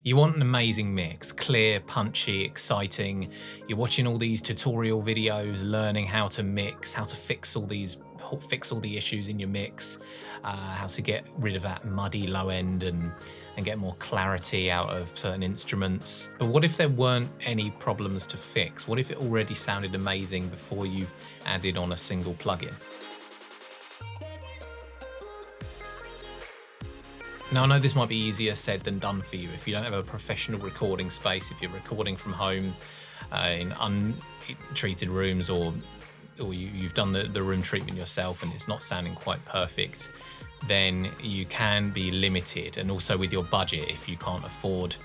You want an amazing mix, clear, punchy, exciting. You're watching all these tutorial videos, learning how to mix, how to fix all the issues in your mix, how to get rid of that muddy low end and get more clarity out of certain instruments. But what if there weren't any problems to fix? What if it already sounded amazing before you've added on a single plugin? Now, I know this might be easier said than done for you if you don't have a professional recording space, if you're recording from home in untreated rooms, or you've done the room treatment yourself and it's not sounding quite perfect, then you can be limited. And also with your budget, if you can't afford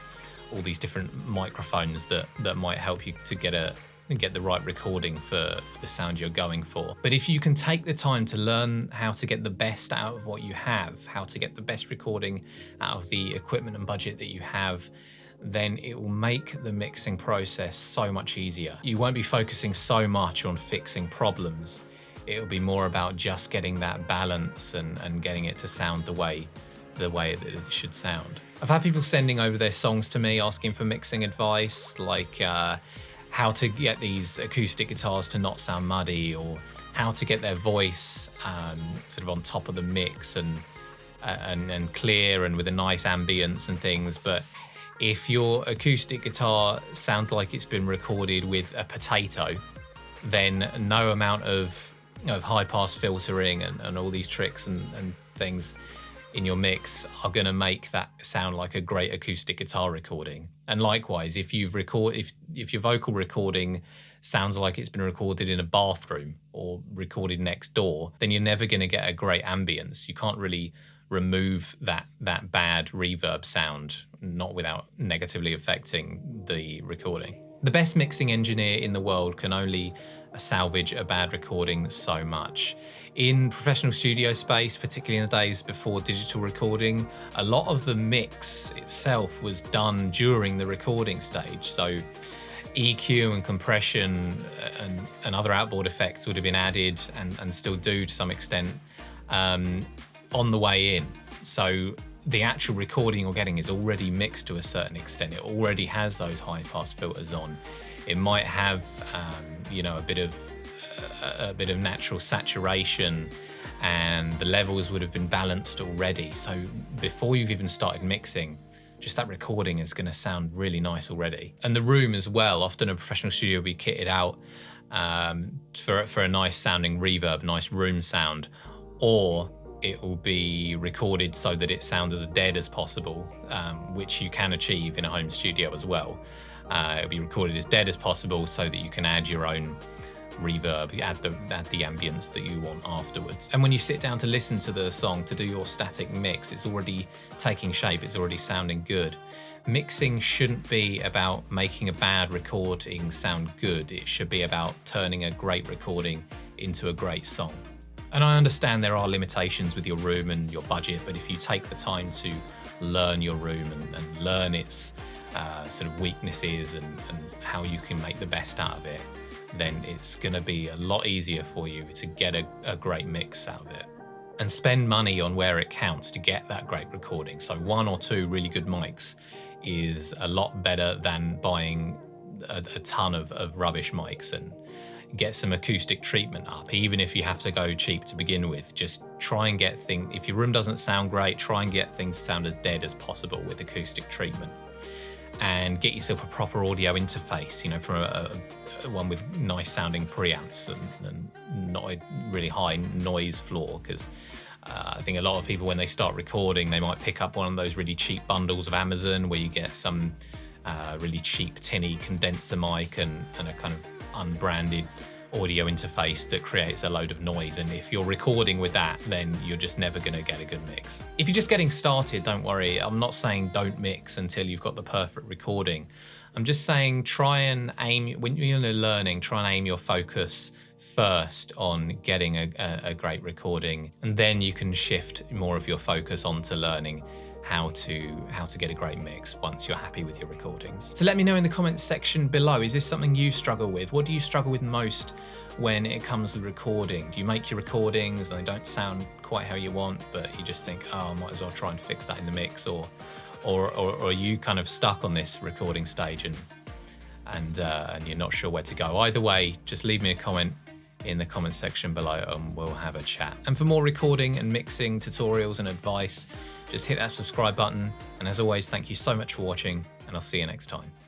all these different microphones that might help you to get the right recording for the sound you're going for. But if you can take the time to learn how to get the best out of what you have, how to get the best recording out of the equipment and budget that you have, then it will make the mixing process so much easier. You won't be focusing so much on fixing problems. It'll be more about just getting that balance and getting it to sound the way that it should sound. I've had people sending over their songs to me asking for mixing advice, like how to get these acoustic guitars to not sound muddy, or how to get their voice sort of on top of the mix and clear and with a nice ambience and things. But if your acoustic guitar sounds like it's been recorded with a potato, then no amount of high pass filtering and all these tricks and things in your mix are going to make that sound like a great acoustic guitar recording. And likewise, if your vocal recording sounds like it's been recorded in a bathroom or recorded next door, then you're never going to get a great ambience. You can't really remove that bad reverb sound, not without negatively affecting the recording. The best mixing engineer in the world can only salvage a bad recording so much. In professional studio space, particularly in the days before digital recording, a lot of the mix itself was done during the recording stage. So EQ and compression and other outboard effects would have been added and still do to some extent on the way in. So the actual recording you're getting is already mixed to a certain extent. It already has those high pass filters on. It might have a bit of natural saturation, and the levels would have been balanced already. So before you've even started mixing, just that recording is going to sound really nice already. And the room as well, often a professional studio will be kitted out for a nice sounding reverb, nice room sound, or it will be recorded so that it sounds as dead as possible, which you can achieve in a home studio as well. It'll be recorded as dead as possible so that you can add your own reverb, add the ambience that you want afterwards. And when you sit down to listen to the song, to do your static mix, it's already taking shape, it's already sounding good. Mixing shouldn't be about making a bad recording sound good. It should be about turning a great recording into a great song. And I understand there are limitations with your room and your budget, but if you take the time to learn your room and learn its sort of weaknesses and how you can make the best out of it, then it's going to be a lot easier for you to get a great mix out of it. And spend money on where it counts to get that great recording. So 1 or 2 really good mics is a lot better than buying a ton of rubbish mics, and get some acoustic treatment up. Even if you have to go cheap to begin with, just try and get if your room doesn't sound great, try and get things to sound as dead as possible with acoustic treatment. And get yourself a proper audio interface, from a one with nice sounding preamps and not a really high noise floor, because I think a lot of people, when they start recording, they might pick up one of those really cheap bundles of Amazon where you get some really cheap tinny condenser mic and a kind of unbranded audio interface that creates a load of noise. And if you're recording with that, then you're just never going to get a good mix. If you're just getting started, don't worry. I'm not saying don't mix until you've got the perfect recording. I'm just saying try and aim, when you're learning, try and aim your focus first on getting a great recording, and then you can shift more of your focus onto learning how to get a great mix once you're happy with your recordings. So let me know in the comments section below, is this something you struggle with? What do you struggle with most when it comes with recording? Do you make your recordings and they don't sound quite how you want, but you just think, oh, I might as well try and fix that in the mix? Or or are you kind of stuck on this recording stage and you're not sure where to go? Either way, just leave me a comment in the comment section below and we'll have a chat. And for more recording and mixing tutorials and advice, just hit that subscribe button. And as always, thank you so much for watching, and I'll see you next time.